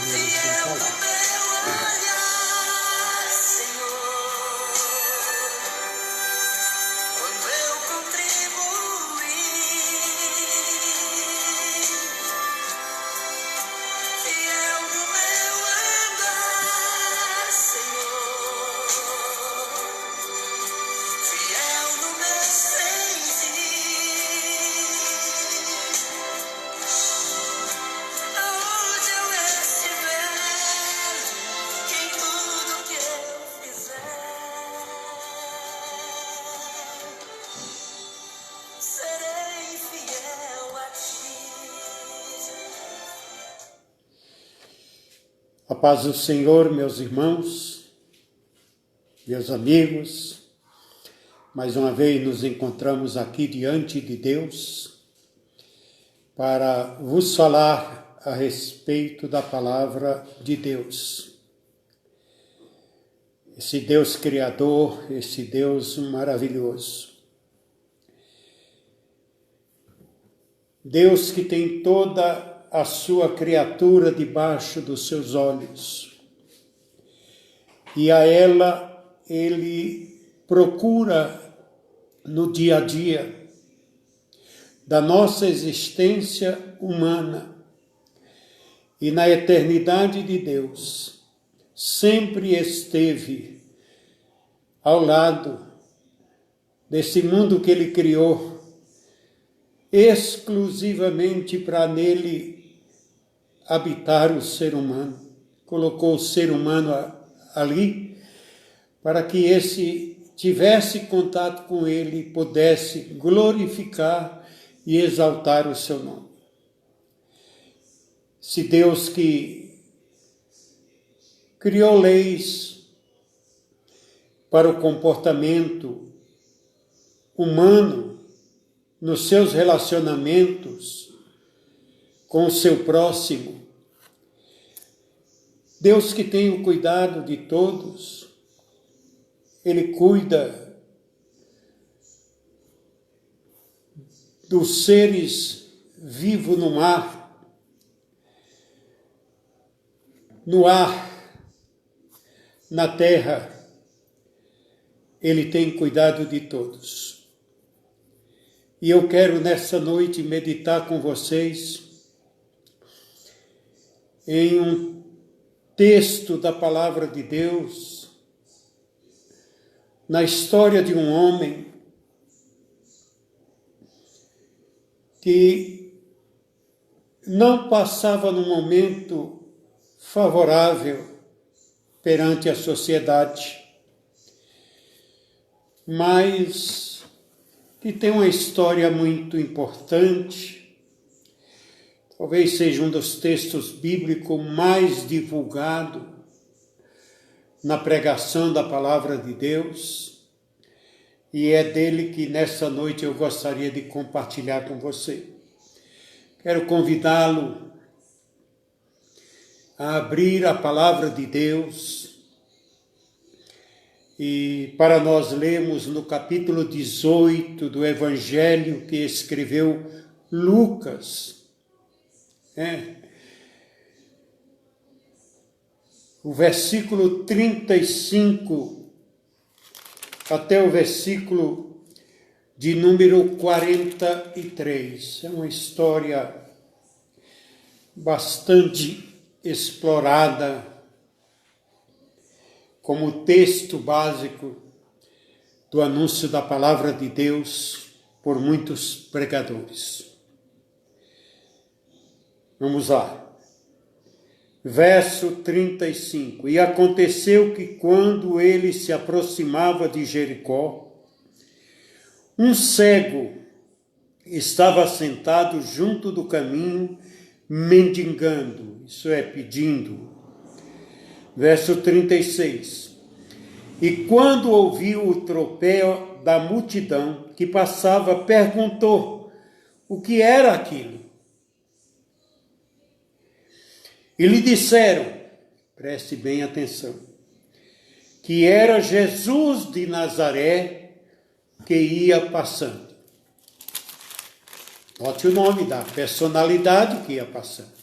Fiel no meu olhar, Senhor, quando eu contribuí. Fiel no meu andar, Senhor, fiel no meu sentir. Aonde eu estiver, em tudo que eu fizer, serei fiel a ti. A paz do Senhor, meus irmãos, meus amigos, mais uma vez nos encontramos aqui diante de Deus para vos falar a respeito da palavra de Deus. Esse Deus Criador, esse Deus maravilhoso. Deus que tem toda a sua criatura debaixo dos seus olhos. E a ela ele procura no dia a dia da nossa existência humana e na eternidade de Deus, sempre esteve ao lado desse mundo que ele criou, exclusivamente para nele habitar o ser humano. Colocou o ser humano ali para que esse tivesse contato com ele e pudesse glorificar e exaltar o seu nome. Esse Deus que criou leis para o comportamento humano nos seus relacionamentos com o seu próximo. Deus que tem o cuidado de todos, ele cuida dos seres vivos no ar, na terra, ele tem cuidado de todos. E eu quero nessa noite meditar com vocês em um texto da palavra de Deus, na história de um homem que não passava num momento favorável perante a sociedade, mas que tem uma história muito importante. Talvez seja um dos textos bíblicos mais divulgado na pregação da palavra de Deus, e é dele que nessa noite eu gostaria de compartilhar com você. Quero convidá-lo a abrir a palavra de Deus e para nós lermos no capítulo 18 do Evangelho que escreveu Lucas, o versículo 35 até o versículo de número 43. É uma história bastante explorada como texto básico do anúncio da palavra de Deus por muitos pregadores. Vamos lá. Verso 35. E aconteceu que quando ele se aproximava de Jericó, um cego estava sentado junto do caminho, mendigando, isso é, pedindo. Verso 36. E quando ouviu o tropel da multidão que passava, perguntou o que era aquilo. E lhe disseram, preste bem atenção, que era Jesus de Nazaré que ia passando. Note o nome da personalidade que ia passando.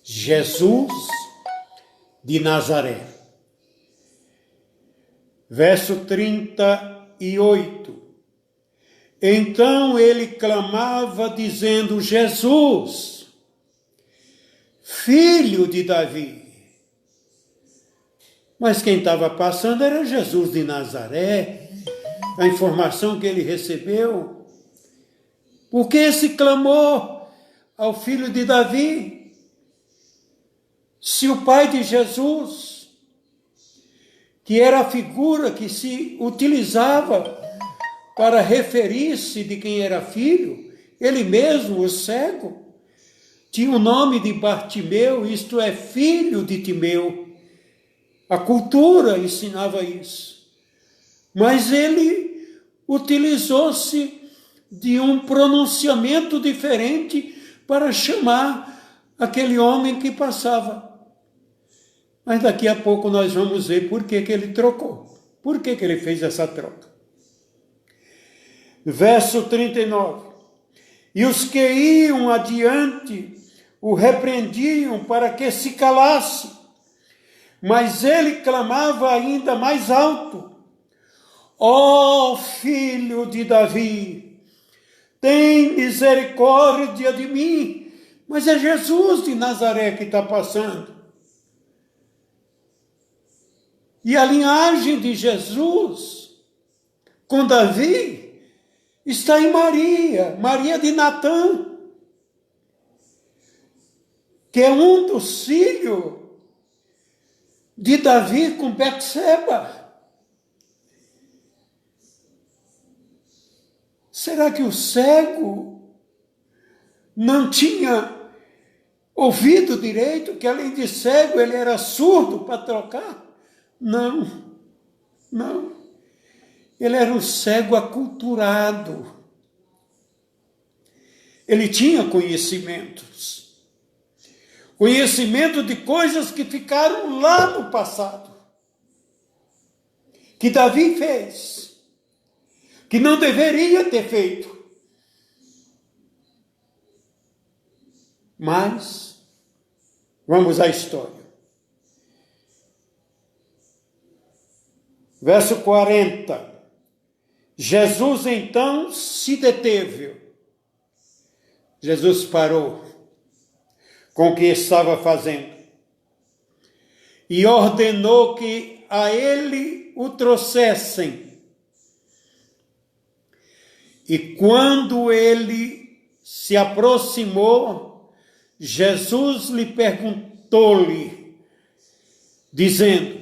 Jesus de Nazaré. Verso 38. Então ele clamava dizendo: Jesus, filho de Davi. Mas quem estava passando era Jesus de Nazaré. A informação que ele recebeu. Por que esse clamor ao filho de Davi? Se o pai de Jesus, que era a figura que se utilizava para referir-se de quem era filho, ele mesmo, o cego, tinha o nome de Bartimeu, isto é, filho de Timeu. A cultura ensinava isso. Mas ele utilizou-se de um pronunciamento diferente para chamar aquele homem que passava. Mas daqui a pouco nós vamos ver por que ele trocou. Por que ele fez essa troca? Verso 39. E os que iam adiante o repreendiam para que se calasse, mas ele clamava ainda mais alto: ó filho de Davi, tem misericórdia de mim. Mas é Jesus de Nazaré que está passando. E a linhagem de Jesus com Davi está em Maria, Maria de Natã, que é um dos filhos de Davi com Betseba. Será que o cego não tinha ouvido direito, que além de cego ele era surdo para trocar? Não. Ele era um cego aculturado. Ele tinha conhecimentos. Conhecimento de coisas que ficaram lá no passado. Que Davi fez. Que não deveria ter feito. Mas, vamos à história. Verso 40. Jesus então se deteve. Jesus parou com o que estava fazendo e ordenou que a ele o trouxessem. E quando ele se aproximou, Jesus lhe perguntou-lhe, dizendo: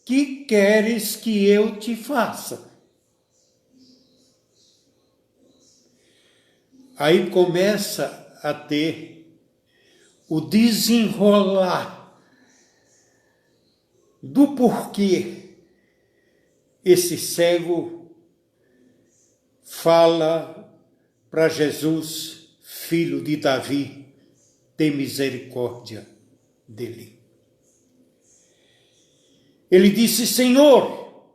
que queres que eu te faça? Aí começa a ter o desenrolar do porquê esse cego fala para Jesus, filho de Davi, tem misericórdia dele. Ele disse: Senhor,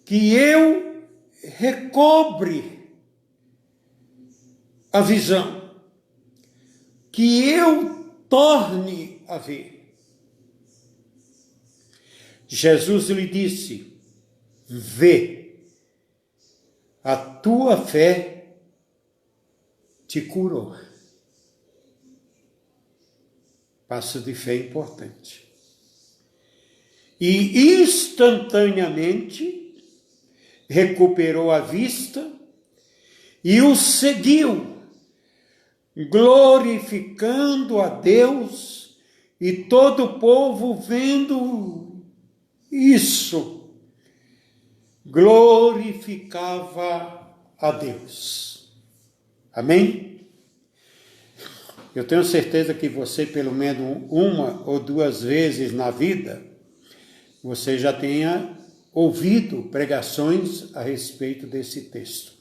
que eu recobre a visão, que eu torne a ver. Jesus lhe disse: vê, a tua fé te curou. Passo de fé importante. E instantaneamente recuperou a vista e o seguiu, glorificando a Deus, e todo o povo vendo isso, glorificava a Deus. Amém? Eu tenho certeza que você, pelo menos uma ou duas vezes na vida, você já tenha ouvido pregações a respeito desse texto.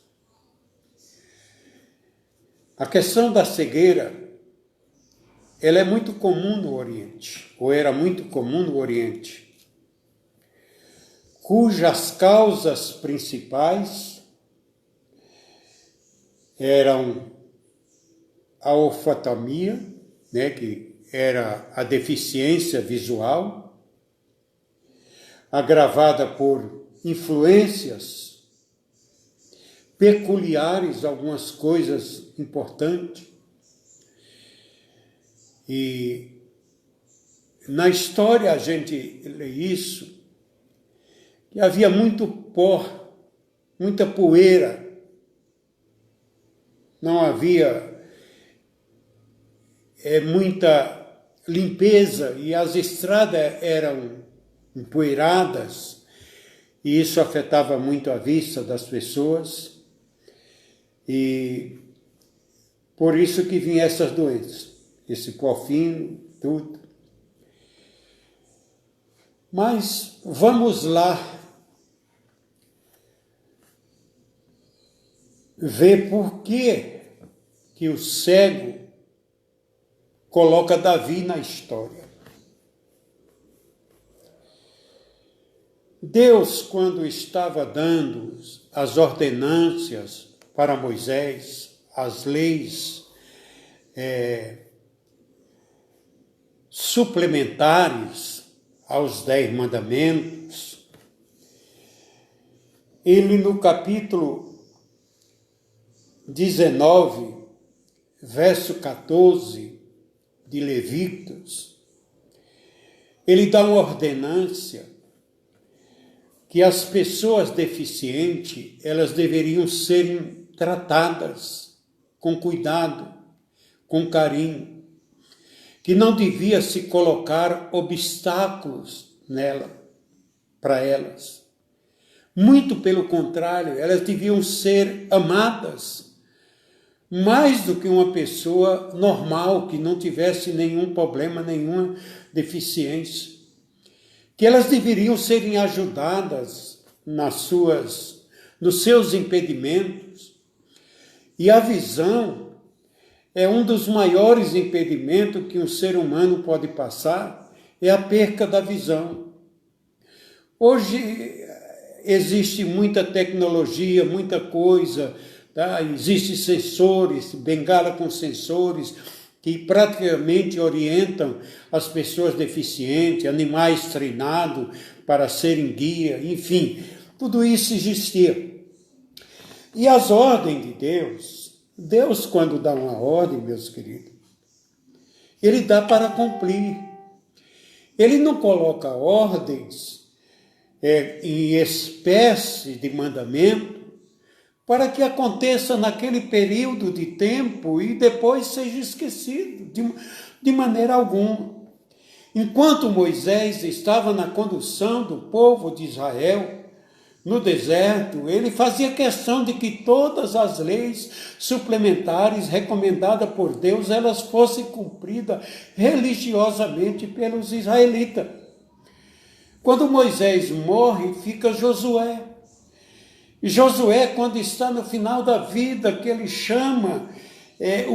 A questão da cegueira, ela é muito comum no Oriente, ou era muito comum no Oriente, cujas causas principais eram a olfatomia, né, que era a deficiência visual, agravada por influências peculiares, algumas coisas importantes. E na história a gente lê isso, que havia muito pó, muita poeira, não havia muita limpeza e as estradas eram empoeiradas e isso afetava muito a vista das pessoas e por isso que vinham essas doenças, esse pó fino, tudo. Mas vamos lá ver por que o cego coloca Davi na história. Deus, quando estava dando as ordenâncias para Moisés, as leis suplementares aos 10 mandamentos, ele no capítulo 19, verso 14 de Levíticos, ele dá uma ordenância que as pessoas deficientes, elas deveriam serem tratadas com cuidado, com carinho, que não devia se colocar obstáculos para elas. Muito pelo contrário, elas deviam ser amadas, mais do que uma pessoa normal, que não tivesse nenhum problema, nenhuma deficiência. Que elas deveriam serem ajudadas nos seus impedimentos. E a visão é um dos maiores impedimentos que um ser humano pode passar, é a perca da visão. Hoje existe muita tecnologia, muita coisa, tá? Existem sensores, bengala com sensores, que praticamente orientam as pessoas deficientes, animais treinados para serem guia, enfim, tudo isso existia. E as ordens de Deus quando dá uma ordem, meus queridos, ele dá para cumprir. Ele não coloca ordens em espécie de mandamento para que aconteça naquele período de tempo e depois seja esquecido de maneira alguma. Enquanto Moisés estava na condução do povo de Israel no deserto, ele fazia questão de que todas as leis suplementares recomendadas por Deus, elas fossem cumpridas religiosamente pelos israelitas. Quando Moisés morre, fica Josué. E Josué, quando está no final da vida, que ele chama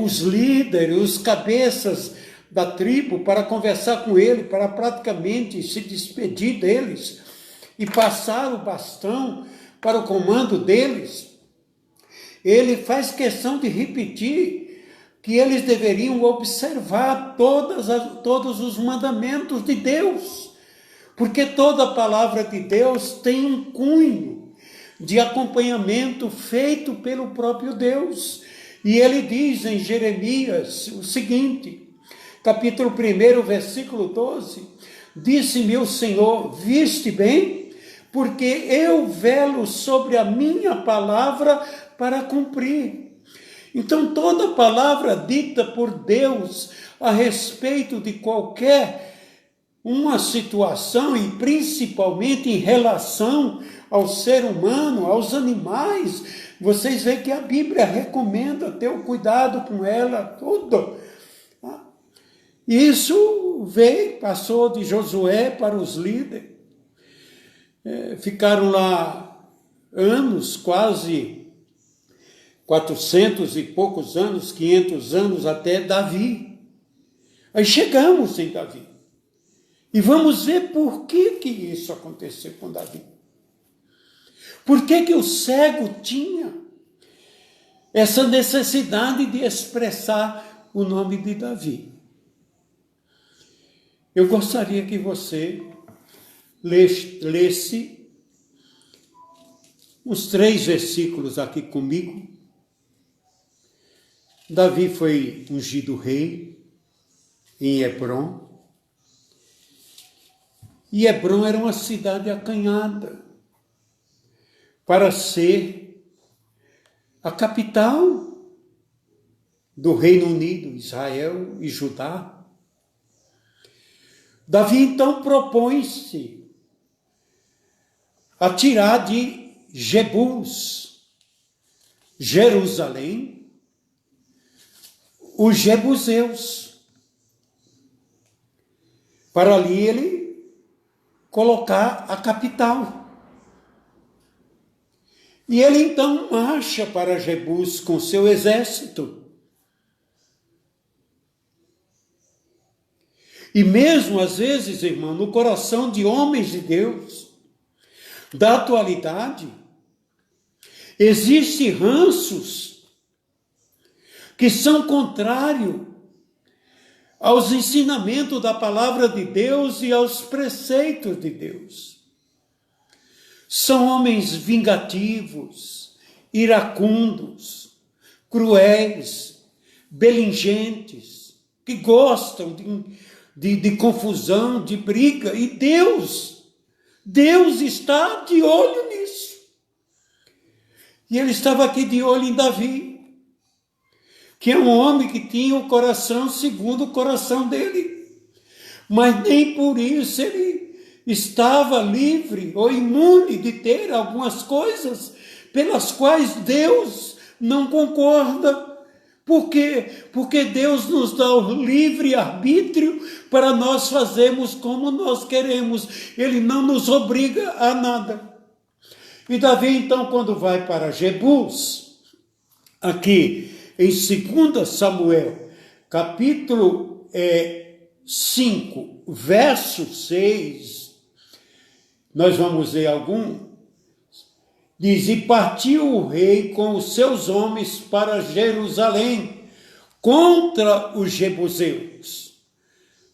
os líderes, os cabeças da tribo para conversar com ele, para praticamente se despedir deles e passar o bastão para o comando deles, ele faz questão de repetir que eles deveriam observar todos os mandamentos de Deus, porque toda a palavra de Deus tem um cunho de acompanhamento feito pelo próprio Deus. E ele diz em Jeremias o seguinte, capítulo 1, versículo 12, disse-me o Senhor, viste bem? Porque eu velo sobre a minha palavra para cumprir. Então toda palavra dita por Deus a respeito de qualquer uma situação, e principalmente em relação ao ser humano, aos animais, vocês veem que a Bíblia recomenda ter o cuidado com ela, tudo. Isso passou de Josué para os líderes. Ficaram lá anos, quase 400 e poucos anos, 500 anos até Davi. Aí chegamos em Davi. E vamos ver por que isso aconteceu com Davi. Por que o cego tinha essa necessidade de expressar o nome de Davi? Eu gostaria que você lesse uns 3 versículos aqui comigo. Davi foi ungido rei em Hebrom. E Hebrom era uma cidade acanhada para ser a capital do Reino Unido, Israel e Judá. Davi então propõe-se a tirar de Jebus, Jerusalém, os jebuseus, para ali ele colocar a capital. E ele então marcha para Jebus com seu exército. E mesmo às vezes, irmão, no coração de homens de Deus, da atualidade, existem ranços que são contrários aos ensinamentos da palavra de Deus e aos preceitos de Deus. São homens vingativos, iracundos, cruéis, belingentes, que gostam de confusão, de briga, e Deus está de olho nisso. E ele estava aqui de olho em Davi, que é um homem que tinha o coração segundo o coração dele, mas nem por isso ele estava livre ou imune de ter algumas coisas pelas quais Deus não concorda. Por quê? Porque Deus nos dá o livre arbítrio para nós fazermos como nós queremos. Ele não nos obriga a nada. E Davi, então, quando vai para Jebus, aqui em 2 Samuel, capítulo 5, verso 6, nós vamos ler algum. Diz, e partiu o rei com os seus homens para Jerusalém, contra os jebuseus.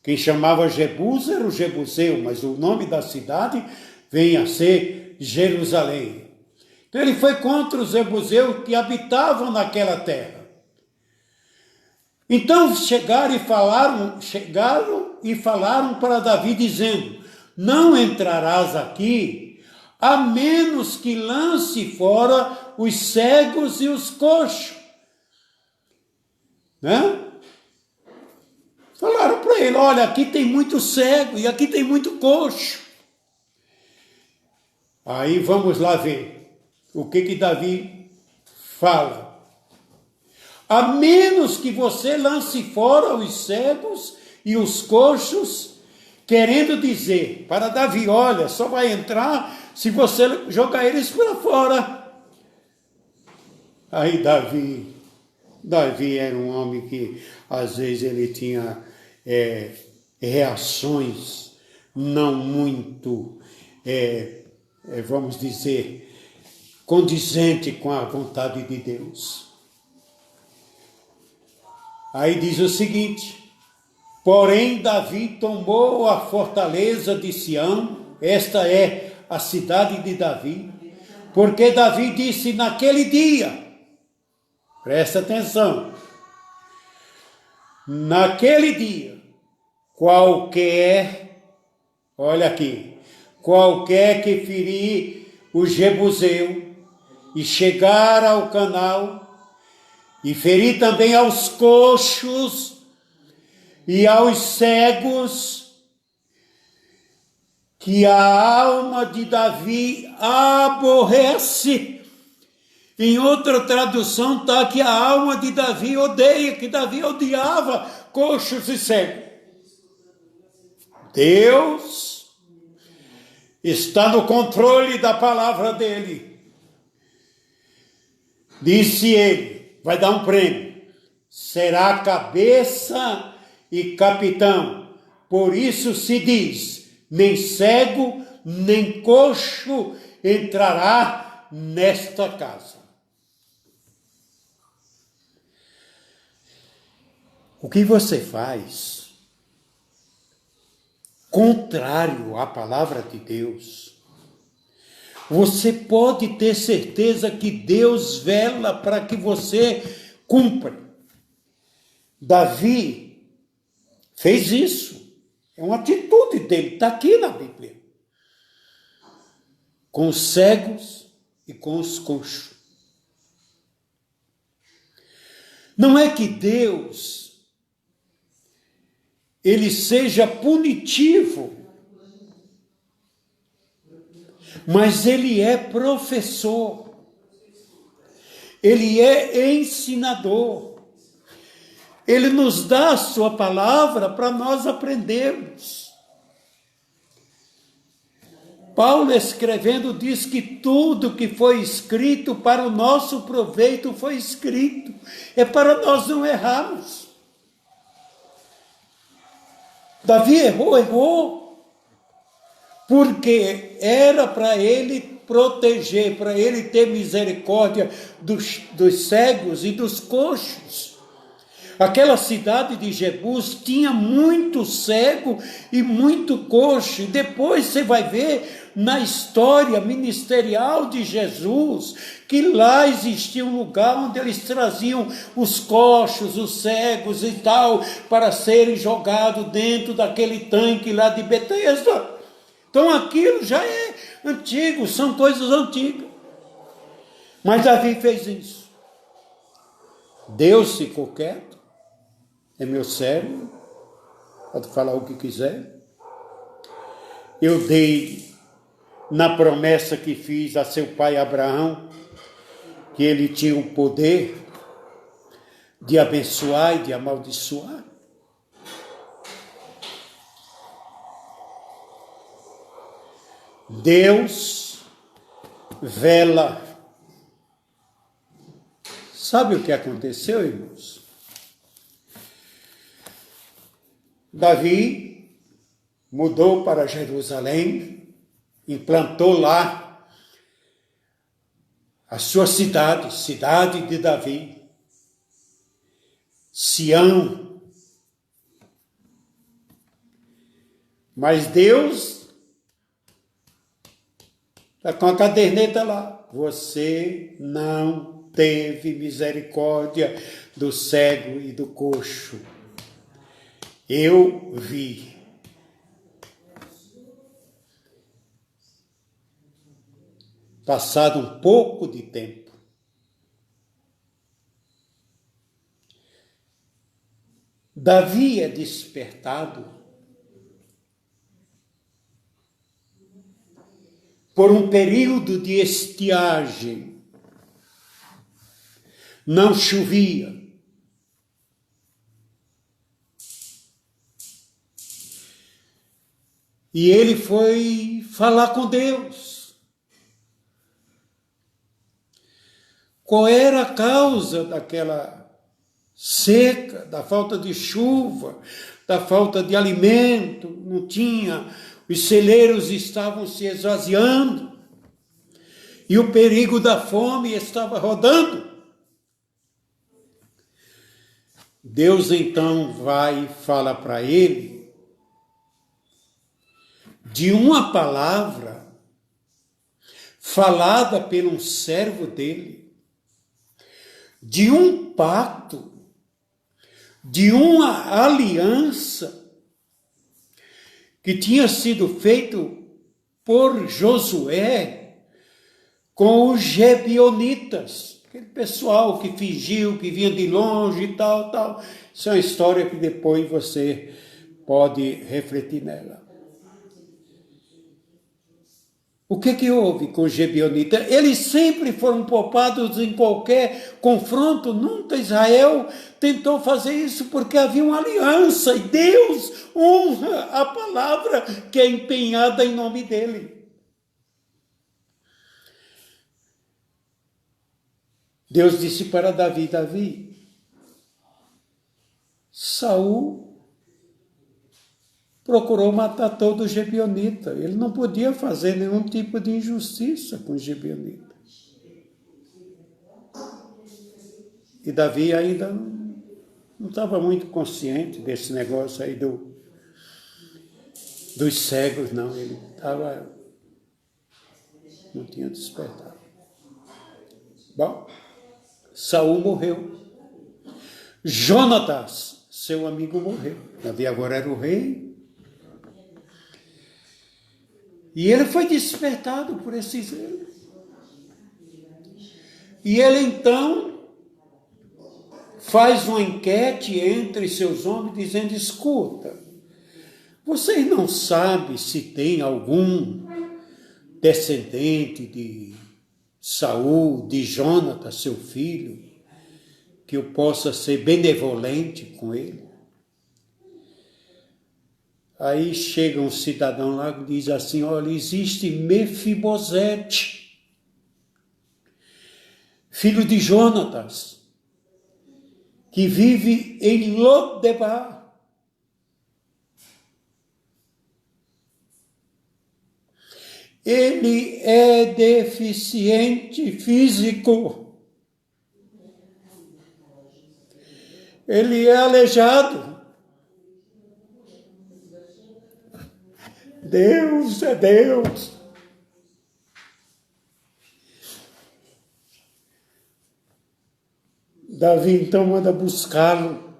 Quem chamava Jebus era o jebuseu, mas o nome da cidade vem a ser Jerusalém. Então ele foi contra os jebuseus que habitavam naquela terra. Então chegaram e falaram para Davi, dizendo, não entrarás aqui, a menos que lance fora os cegos e os coxos. Né? Falaram para ele, olha, aqui tem muito cego e aqui tem muito coxo. Aí vamos lá ver o que Davi fala. A menos que você lance fora os cegos e os coxos, querendo dizer para Davi, olha, só vai entrar se você jogar eles para fora. Aí Davi era um homem que às vezes ele tinha reações não muito, vamos dizer, condizente com a vontade de Deus. Aí diz o seguinte, porém Davi tomou a fortaleza de Sião, esta é a cidade de Davi, porque Davi disse naquele dia, presta atenção, naquele dia, olha aqui, qualquer que ferir o jebuseu e chegar ao canal, e ferir também aos coxos e aos cegos, que a alma de Davi aborrece. Em outra tradução está que a alma de Davi odeia, que Davi odiava coxos e cegos. Deus está no controle da palavra dele. Disse ele, vai dar um prêmio, será cabeça e capitão. Por isso se diz, nem cego, nem coxo entrará nesta casa. O que você faz contrário à palavra de Deus, você pode ter certeza que Deus vela para que você cumpra. Davi fez isso. É uma atitude dele, está aqui na Bíblia. Com os cegos e com os coxos. Não é que Deus, ele seja punitivo, mas ele é professor, ele é ensinador, ele nos dá a sua palavra para nós aprendermos. Paulo, escrevendo, diz que tudo que foi escrito para o nosso proveito foi escrito. É para nós não errarmos. Davi errou. Porque era para ele proteger, para ele ter misericórdia dos cegos e dos coxos. Aquela cidade de Jebus tinha muito cego e muito coxo. E depois você vai ver na história ministerial de Jesus que lá existia um lugar onde eles traziam os coxos, os cegos e tal, para serem jogados dentro daquele tanque lá de Betesda. Então aquilo já é antigo, são coisas antigas. Mas Davi fez isso. Deus ficou quieto. É meu servo, pode falar o que quiser. Eu dei na promessa que fiz a seu pai Abraão, que ele tinha o poder de abençoar e de amaldiçoar. Deus vela. Sabe o que aconteceu, irmãos? Davi mudou para Jerusalém, implantou lá a sua cidade, cidade de Davi, Sião. Mas Deus está com a caderneta lá. Você não teve misericórdia do cego e do coxo. Eu vi. Passado um pouco de tempo, Davi é despertado por um período de estiagem. Não chovia. E ele foi falar com Deus. Qual era a causa daquela seca, da falta de chuva, da falta de alimento? Não tinha, os celeiros estavam se esvaziando e o perigo da fome estava rodando. Deus então vai e fala para ele de uma palavra falada por um servo dele, de um pacto, de uma aliança que tinha sido feito por Josué com os Gebionitas, aquele pessoal que fingiu, que vinha de longe e tal. Isso é uma história que depois você pode refletir nela. O que houve com os Gebionitas? Eles sempre foram poupados em qualquer confronto. Nunca Israel tentou fazer isso porque havia uma aliança. E Deus honra a palavra que é empenhada em nome dele. Deus disse para Davi, Davi, Saul procurou matar todo o Gebionita. Ele não podia fazer nenhum tipo de injustiça com os Gebionitas. E Davi ainda não estava muito consciente desse negócio aí Dos cegos, não, ele não tinha despertado. Bom, Saul morreu. Jonatas, seu amigo, morreu. Davi agora era o rei. E ele foi despertado por esse zelo. E ele então faz uma enquete entre seus homens, dizendo: escuta, vocês não sabem se tem algum descendente de Saul, de Jonatas, seu filho, que eu possa ser benevolente com ele? Aí chega um cidadão lá e diz assim: olha, existe Mefibosete, filho de Jonatas, que vive em Lodebar. Ele é deficiente físico. Ele é aleijado. Deus é Deus. Davi então manda buscá-lo.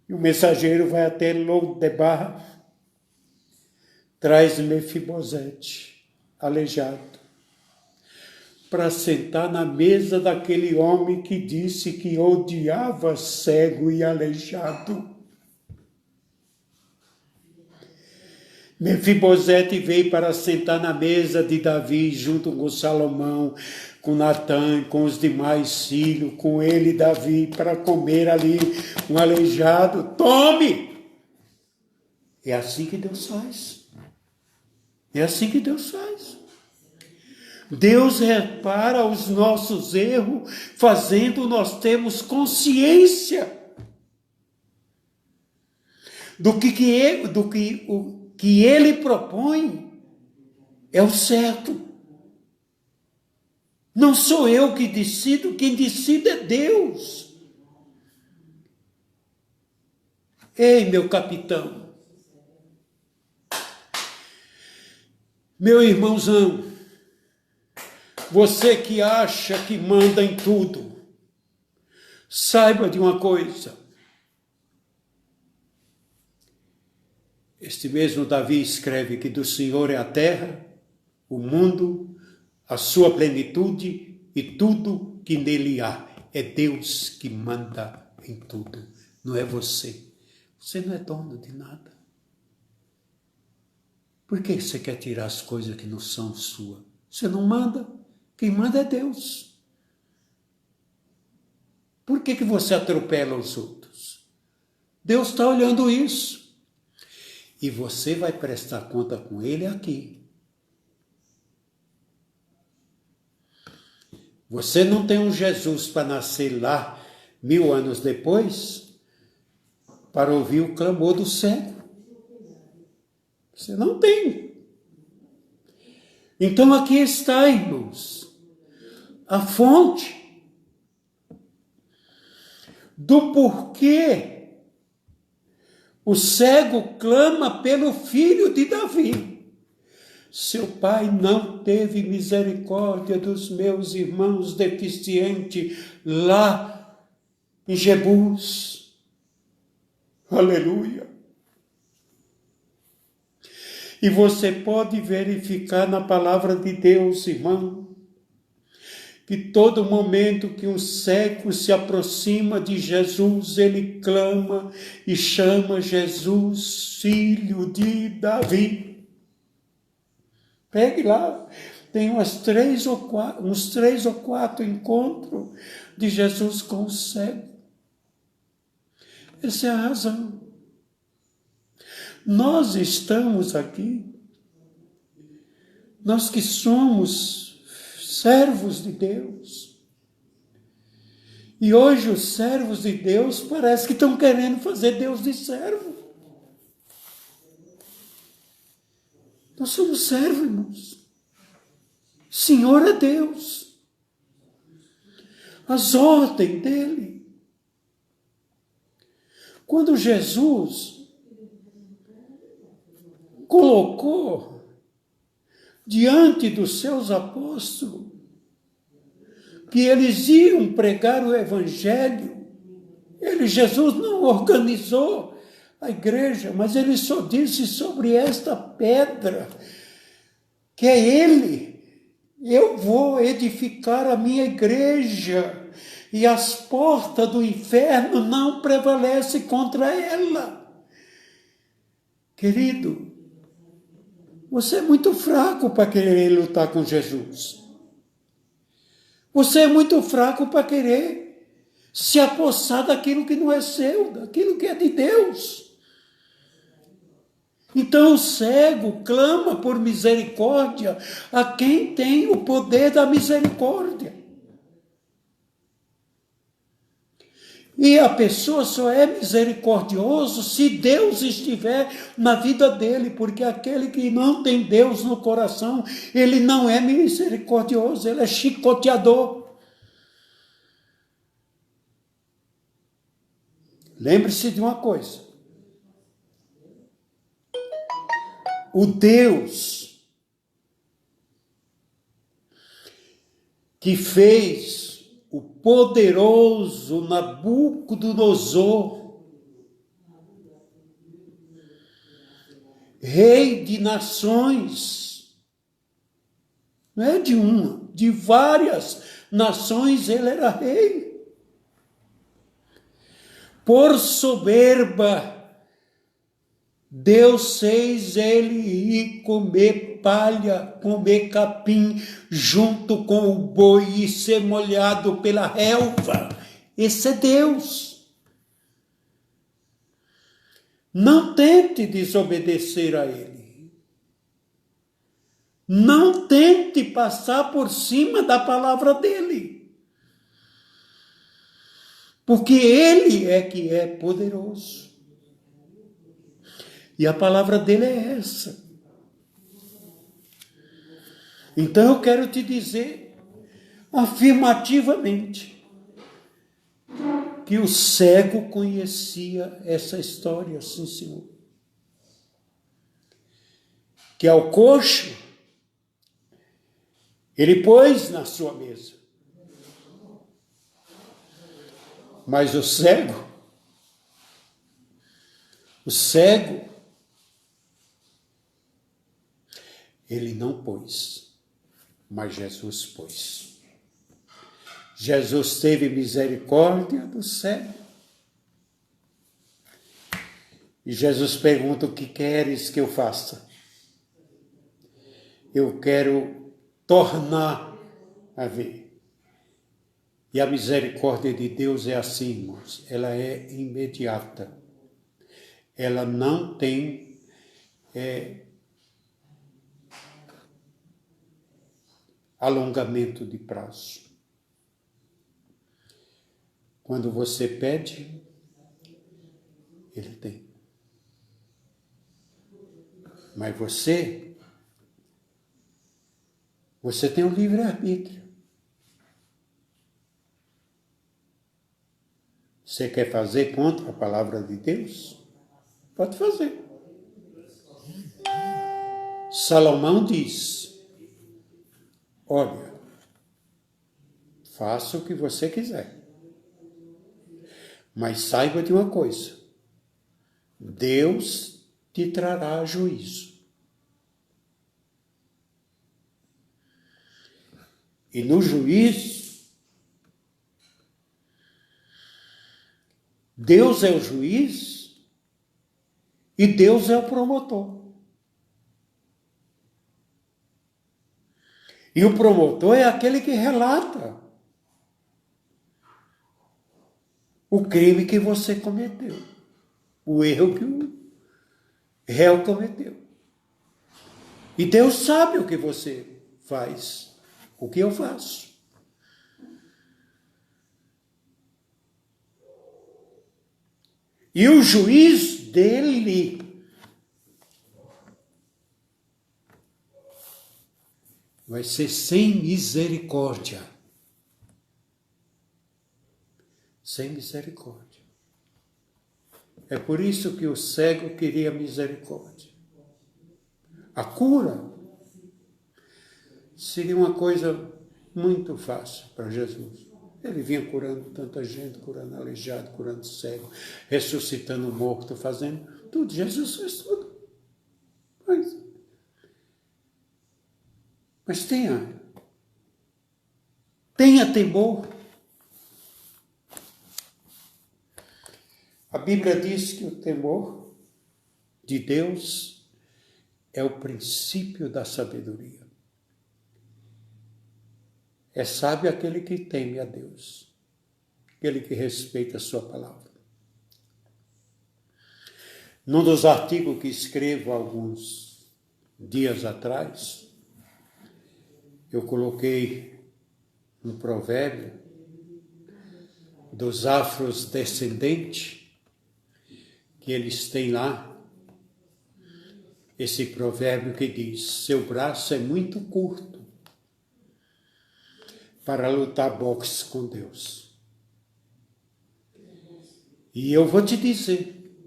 E o mensageiro vai até Lodebar, traz Mefibosete, aleijado, para sentar na mesa daquele homem que disse que odiava cego e aleijado. Mefibosete veio para sentar na mesa de Davi, junto com Salomão, com Natã, com os demais filhos, com ele, Davi, para comer ali um aleijado. Tome! É assim que Deus faz. É assim que Deus faz. Deus repara os nossos erros, fazendo nós termos consciência do que Ele propõe é o certo. Não sou eu que decido, quem decide é Deus. Ei, meu capitão, meu irmãozão, você que acha que manda em tudo, saiba de uma coisa. Este mesmo Davi escreve que do Senhor é a terra, o mundo, a sua plenitude e tudo que nele há. É Deus que manda em tudo, não é você. Você não é dono de nada. Por que você quer tirar as coisas que não são suas? Você não manda. Quem manda é Deus. Por que você atropela os outros? Deus está olhando isso. E você vai prestar conta com Ele aqui. Você não tem um Jesus para nascer lá 1000 anos depois para ouvir o clamor do cego. Você não tem. Então aqui está, irmãos, a fonte do porquê o cego clama pelo filho de Davi. Seu pai não teve misericórdia dos meus irmãos deficientes lá em Jebus. Aleluia. E você pode verificar na palavra de Deus, irmão, que todo momento que um cego se aproxima de Jesus, ele clama e chama Jesus, filho de Davi. Pegue lá, tem uns 3 ou 4 encontros de Jesus com o cego. Essa é a razão. Nós estamos aqui, nós que somos servos de Deus. E hoje os servos de Deus parece que estão querendo fazer Deus de servo. Nós somos servos, irmãos. Senhor é Deus. As ordens dele. Quando Jesus colocou diante dos seus apóstolos que eles iam pregar o Evangelho, Jesus não organizou a igreja, mas ele só disse sobre esta pedra, que é ele. Eu vou edificar a minha igreja e as portas do inferno não prevalecem contra ela. Querido, você é muito fraco para querer lutar com Jesus. Você é muito fraco para querer se apossar daquilo que não é seu, daquilo que é de Deus. Então o cego clama por misericórdia a quem tem o poder da misericórdia. E a pessoa só é misericordioso se Deus estiver na vida dele, porque aquele que não tem Deus no coração, ele não é misericordioso, ele é chicoteador. Lembre-se de uma coisa. O Deus que fez o poderoso Nabucodonosor, rei de nações, não é de uma, de várias nações ele era rei. Por soberba, Deus fez ele ir comer palha, comer capim, junto com o boi e ser molhado pela relva. Esse é Deus. Não tente desobedecer a ele. Não tente passar por cima da palavra dele. Porque ele é que é poderoso. E a palavra dele é essa. Então eu quero te dizer afirmativamente que o cego conhecia essa história, sim, Senhor. Que ao coxo ele pôs na sua mesa. Mas o cego, ele não pôs, mas Jesus pôs. Jesus teve misericórdia do cego. E Jesus pergunta: o que queres que eu faça? Eu quero tornar a ver. E a misericórdia de Deus é assim, irmãos, ela é imediata. Ela não tem alongamento de prazo. Quando você pede, ele tem. Mas você tem o livre-arbítrio. Você quer fazer contra a palavra de Deus? Pode fazer. Salomão diz: olha, faça o que você quiser. Mas saiba de uma coisa: Deus te trará juízo. E no juízo, Deus é o juiz e Deus é o promotor. E o promotor é aquele que relata o crime que você cometeu, o erro que o réu cometeu. E Deus sabe o que você faz, o que eu faço. E o juiz dele vai ser sem misericórdia. Sem misericórdia. É por isso que o cego queria misericórdia. A cura seria uma coisa muito fácil para Jesus. Ele vinha curando tanta gente, curando aleijado, curando cego, ressuscitando morto, fazendo tudo. Jesus fez tudo. Mas tenha temor. A Bíblia diz que o temor de Deus é o princípio da sabedoria. É sábio aquele que teme a Deus, aquele que respeita a sua palavra. Num dos artigos que escrevo há alguns dias atrás, eu coloquei um provérbio dos afrodescendentes, que eles têm lá, esse provérbio que diz: seu braço é muito curto para lutar boxe com Deus. E eu vou te dizer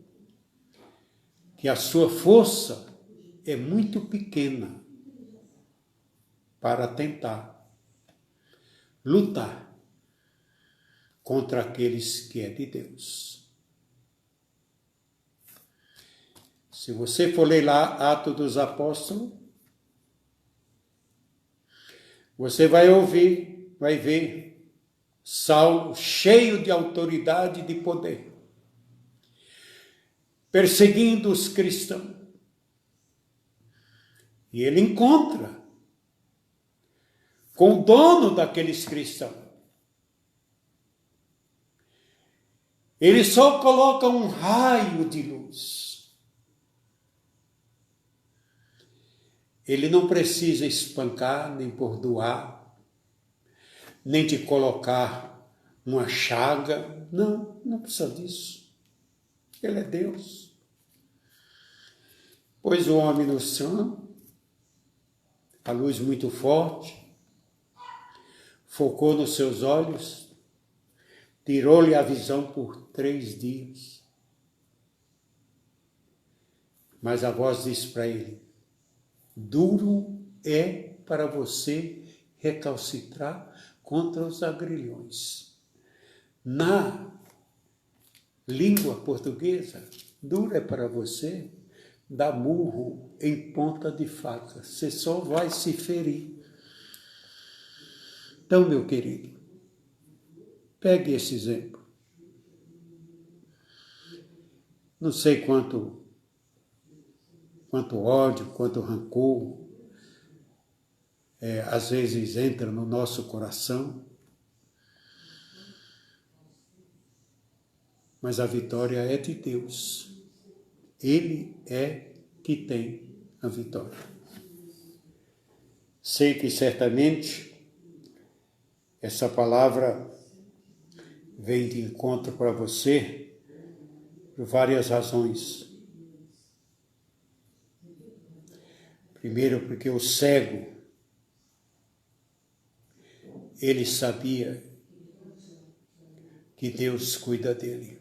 que a sua força é muito pequena para tentar lutar contra aqueles que é de Deus. Se você for ler lá Atos dos Apóstolos, você vai ver Saulo cheio de autoridade e de poder, perseguindo os cristãos. E ele encontra com o dono daqueles cristãos. Ele só coloca um raio de luz. Ele não precisa espancar, nem bordoar, nem de colocar uma chaga. Não precisa disso. Ele é Deus. Pôs o homem no chão, a luz muito forte, focou nos seus olhos, tirou-lhe a visão por 3 dias. Mas a voz disse para ele: duro é para você recalcitrar contra os agrilhões. Na língua portuguesa, duro é para você dar murro em ponta de faca. Você só vai se ferir. Então, meu querido, pegue esse exemplo. Não sei quanto ódio, quanto rancor, às vezes entra no nosso coração, mas a vitória é de Deus. Ele é que tem a vitória. Sei que certamente essa palavra vem de encontro para você por várias razões. Primeiro, porque o cego, ele sabia que Deus cuida dele.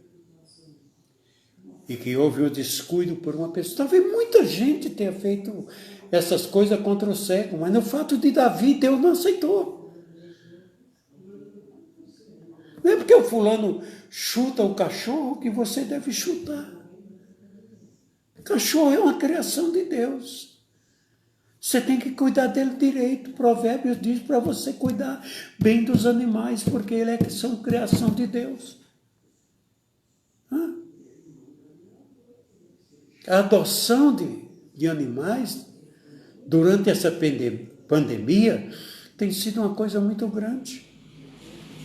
E que houve o descuido por uma pessoa. Talvez muita gente tenha feito essas coisas contra o cego, mas no fato de Davi, Deus não aceitou. Não é porque o fulano chuta o cachorro que você deve chutar. O cachorro é uma criação de Deus. Você tem que cuidar dele direito. Provérbios diz para você cuidar bem dos animais, porque eles são criação de Deus. A adoção de animais durante essa pandemia tem sido uma coisa muito grande.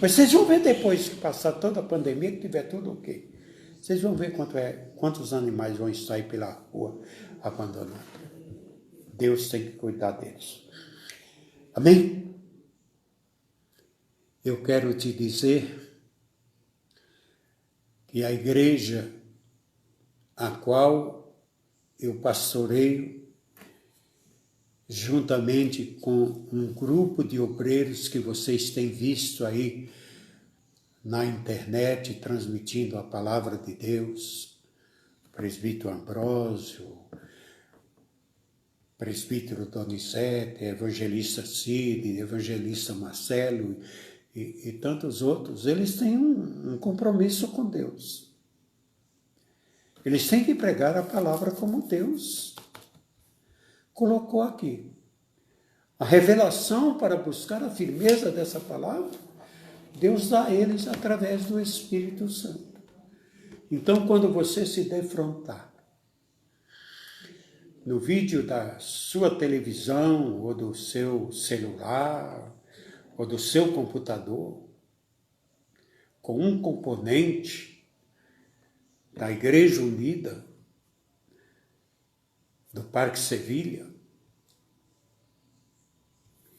Mas vocês vão ver depois que passar toda a pandemia, que tiver tudo ok. Vocês vão ver quantos animais vão estar pela rua abandonados. Deus tem que cuidar deles. Amém? Eu quero te dizer que a igreja a qual eu pastoreio, juntamente com um grupo de obreiros que vocês têm visto aí na internet, transmitindo a palavra de Deus, presbítero Ambrósio, presbítero Donizete, evangelista Cid, evangelista Marcelo e tantos outros, eles têm um compromisso com Deus. Eles têm que pregar a palavra como Deus colocou aqui. A revelação para buscar a firmeza dessa palavra, Deus dá a eles através do Espírito Santo. Então, quando você se defrontar no vídeo da sua televisão, ou do seu celular, ou do seu computador, com um componente da Igreja Unida, do Parque Sevilha,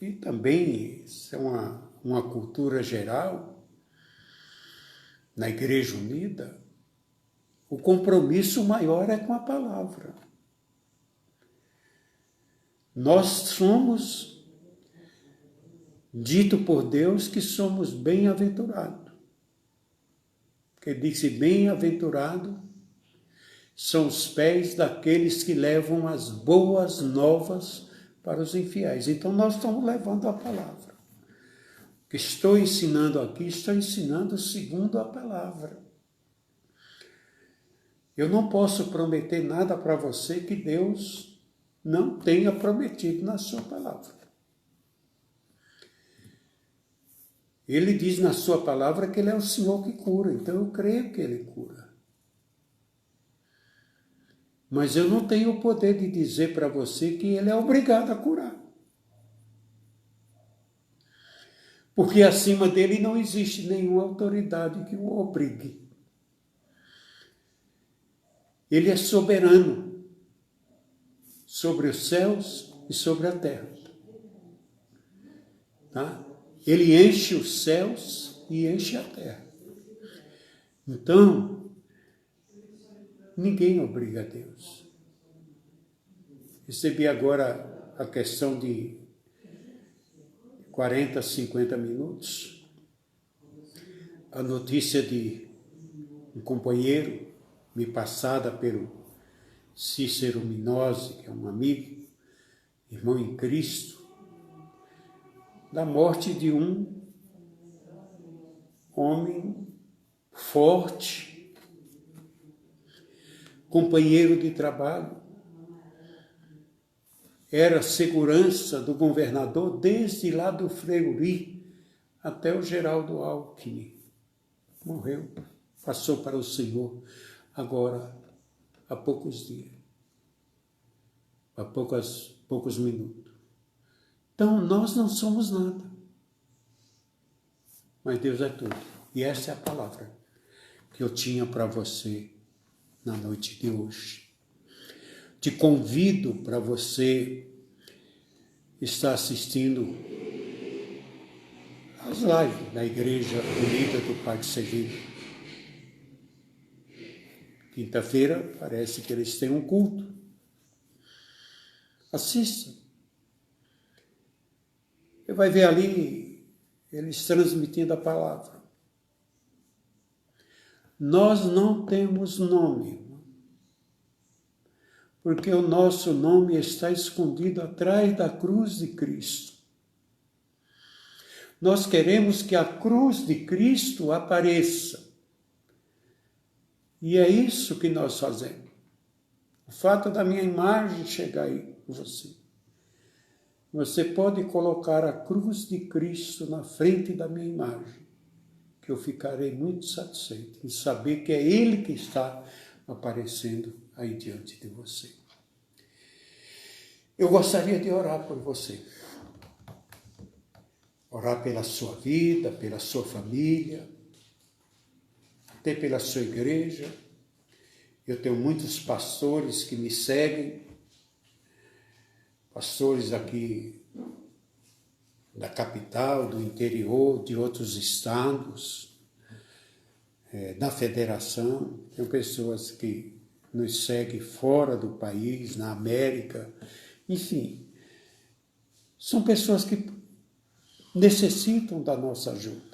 e também isso é uma cultura geral, na Igreja Unida, o compromisso maior é com a palavra. Nós somos dito por Deus que somos bem-aventurados. Porque disse, bem-aventurado são os pés daqueles que levam as boas novas para os infiéis. Então nós estamos levando a palavra. O que estou ensinando aqui, estou ensinando segundo a palavra. Eu não posso prometer nada para você que Deus não tenha prometido na sua palavra. Ele diz na sua palavra que Ele é o Senhor que cura, então eu creio que Ele cura. Mas eu não tenho o poder de dizer para você que Ele é obrigado a curar. Porque acima dele não existe nenhuma autoridade que o obrigue. Ele é soberano sobre os céus e sobre a terra. Tá? Ele enche os céus e enche a terra. Então, ninguém obriga a Deus. Recebi agora a questão de 40, 50 minutos, a notícia de um companheiro me passada pelo Cícero Minose, que é um amigo, irmão em Cristo, da morte de um homem forte, companheiro de trabalho, era segurança do governador desde lá do Fleury até o Geraldo Alckmin. Morreu, passou para o Senhor agora há poucos dias, há poucos minutos. Então, nós não somos nada, mas Deus é tudo. E essa é a palavra que eu tinha para você na noite de hoje. Te convido para você estar assistindo às lives da Igreja Unida do Parque Sevilha. Quinta-feira parece que eles têm um culto. Assista. Você vai ver ali eles transmitindo a palavra. Nós não temos nome, porque o nosso nome está escondido atrás da cruz de Cristo. Nós queremos que a cruz de Cristo apareça. E é isso que nós fazemos. O fato da minha imagem chegar aí com você. Você pode colocar a cruz de Cristo na frente da minha imagem, que eu ficarei muito satisfeito em saber que é Ele que está aparecendo aí diante de você. Eu gostaria de orar por você. Orar pela sua vida, pela sua família, até pela sua igreja. Eu tenho muitos pastores que me seguem, pastores aqui da capital, do interior, de outros estados, da federação. Tem pessoas que nos seguem fora do país, na América. Enfim, são pessoas que necessitam da nossa ajuda.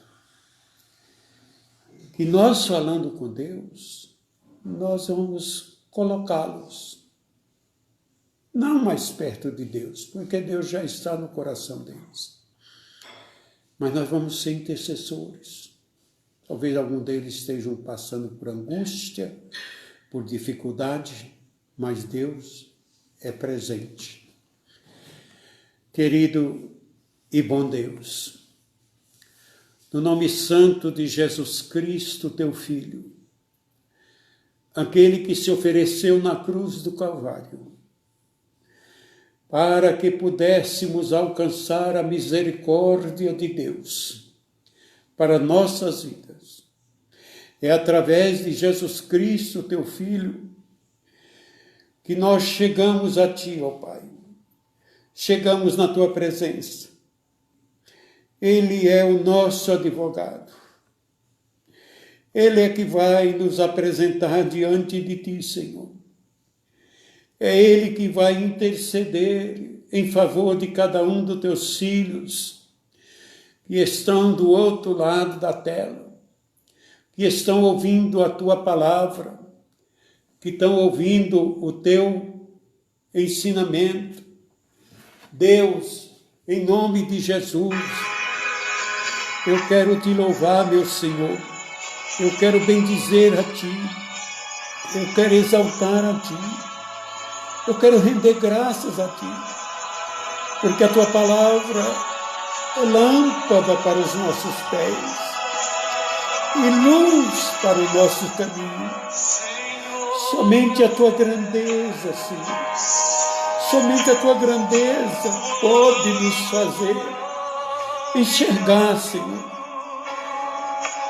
E nós, falando com Deus, nós vamos colocá-los não mais perto de Deus, porque Deus já está no coração deles. Mas nós vamos ser intercessores. Talvez algum deles estejam passando por angústia, por dificuldade, mas Deus é presente. Querido e bom Deus, no nome santo de Jesus Cristo, teu Filho, aquele que se ofereceu na cruz do Calvário, para que pudéssemos alcançar a misericórdia de Deus para nossas vidas. É através de Jesus Cristo, teu Filho, que nós chegamos a Ti, ó Pai. Chegamos na Tua presença. Ele é o nosso advogado. Ele é que vai nos apresentar diante de Ti, Senhor. É Ele que vai interceder em favor de cada um dos Teus filhos que estão do outro lado da tela, que estão ouvindo a Tua palavra, que estão ouvindo o Teu ensinamento. Deus, em nome de Jesus, eu quero Te louvar, meu Senhor. Eu quero bendizer a Ti. Eu quero exaltar a Ti. Eu quero render graças a Ti, porque a Tua palavra é lâmpada para os nossos pés e luz para o nosso caminho. Somente a Tua grandeza, Senhor, somente a Tua grandeza pode nos fazer enxergar, Senhor,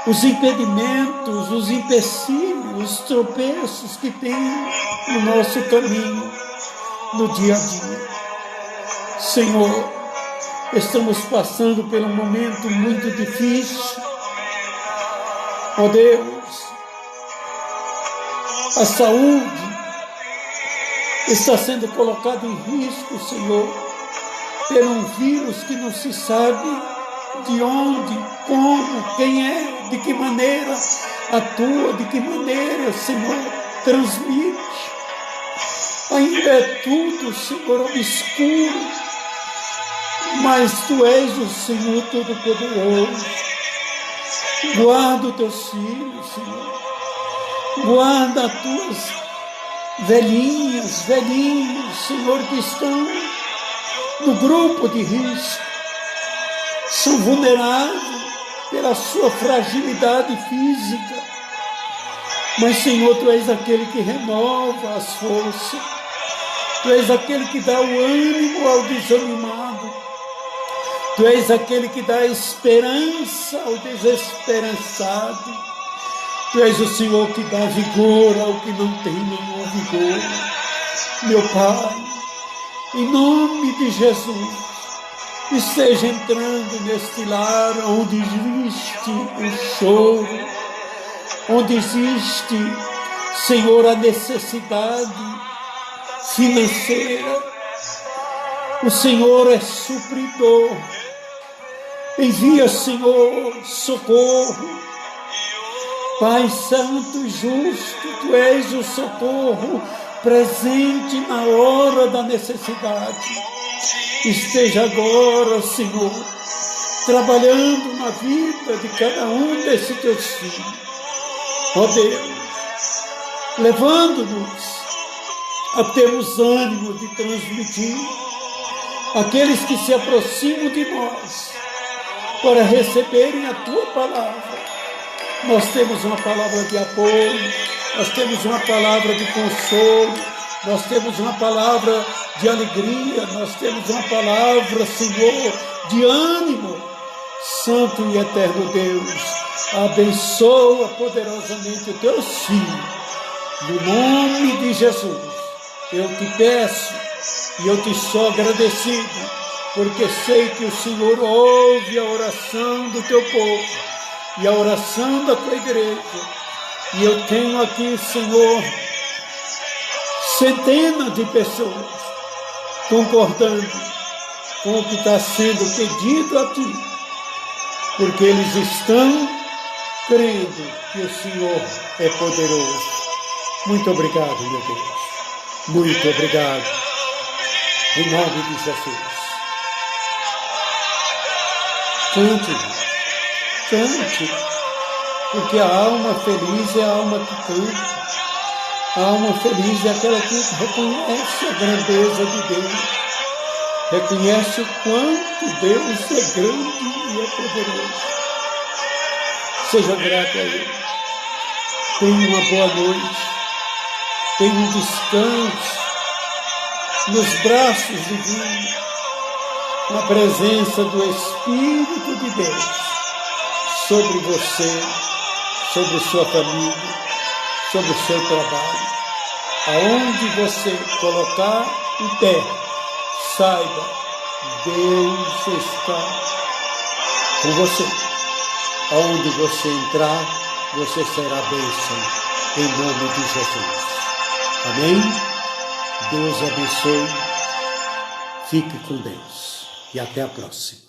os impedimentos, os empecilhos, os tropeços que tem no nosso caminho, no dia a dia. Senhor, estamos passando por um momento muito difícil. Ó Deus, a saúde está sendo colocada em risco, Senhor, por um vírus que não se sabe de onde, como, quem é, de que maneira atua, de que maneira, Senhor, transmite. Ainda é tudo, Senhor, obscuro, mas Tu és o Senhor Todo-Poderoso. Guarda os Teus filhos, Senhor. Guarda as Tuas velhinhos, Senhor, que estão no grupo de risco. São vulneráveis pela sua fragilidade física. Mas, Senhor, Tu és aquele que renova as forças. Tu és aquele que dá o ânimo ao desanimado. Tu és aquele que dá esperança ao desesperançado. Tu és o Senhor que dá vigor ao que não tem nenhum vigor. Meu Pai, em nome de Jesus, esteja entrando neste lar onde existe o choro, onde existe, Senhor, a necessidade financeira. O Senhor é supridor. Envia, Senhor, socorro. Pai Santo e Justo, Tu és o socorro presente na hora da necessidade. Esteja agora, Senhor, trabalhando na vida de cada um desses Teus filhos. Ó Deus, levando-nos a termos ânimo de transmitir aqueles que se aproximam de nós para receberem a Tua palavra. Nós temos uma palavra de apoio, nós temos uma palavra de consolo, nós temos uma palavra de alegria, nós temos uma palavra, Senhor, de ânimo. Santo e eterno Deus, abençoa poderosamente os Teus filhos. No nome de Jesus, eu Te peço e eu Te sou agradecido, porque sei que o Senhor ouve a oração do Teu povo e a oração da Tua igreja. E eu tenho aqui, Senhor, centenas de pessoas concordando com o que está sendo pedido a Ti, porque eles estão crendo que o Senhor é poderoso. Muito obrigado, meu Deus. Muito obrigado. Em nome de Jesus. Cante, porque a alma feliz é a alma que canta. A alma feliz é aquela que reconhece a grandeza de Deus, reconhece o quanto Deus é grande e é poderoso. Seja grato a Ele. Tenha uma boa noite, tenha um descanso nos braços divinos, na presença do Espírito de Deus sobre você, sobre sua família, sobre o seu trabalho. Aonde você colocar o pé, saiba, Deus está com você. Aonde você entrar, você será bênção, em nome de Jesus. Amém? Deus abençoe. Fique com Deus. E até a próxima.